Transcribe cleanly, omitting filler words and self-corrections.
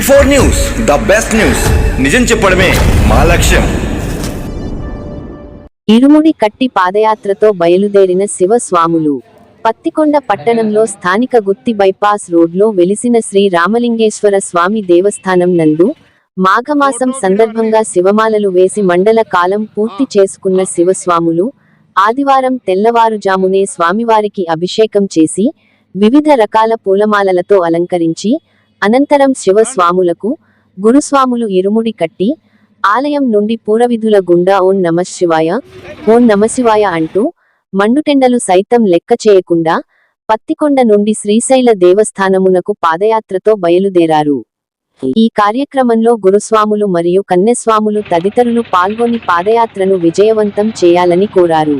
V4 news the best news. నిజం చెప్పడమే మా లక్ష్యం. ఇరుముడి కట్టి పాదయాత్రతో బయలుదేరిన శివస్వాములు పత్తికొండ పట్టణంలో స్థానిక గుత్తి బైపాస్ రోడ్లో వెలిసిన శ్రీ రామలింగేశ్వర స్వామి దేవస్థానం నందు మాఘమాసం సందర్భంగా శివమాలలు వేసి మండల కాలం పూర్తి చేసుకున్న శివస్వాములు ఆదివారం తెల్లవారుజామునే స్వామివారికి అభిషేకం చేసి వివిధ రకాల పూలమాలలతో అలంకరించి అనంతరం శివస్వాములకు గురుస్వాములు ఇరుముడి కట్టి ఆలయం నుండి పూరవిధుల గుండా ఓం నమశివాయ అంటూ మండుటెండలు సైతం లెక్క చేయకుండా పత్తికొండ నుండి శ్రీశైల దేవస్థానమునకు పాదయాత్రతో బయలుదేరారు. ఈ కార్యక్రమంలో గురుస్వాములు మరియు కన్యస్వాములు తదితరులు పాల్గొని పాదయాత్రను విజయవంతం చేయాలని కోరారు.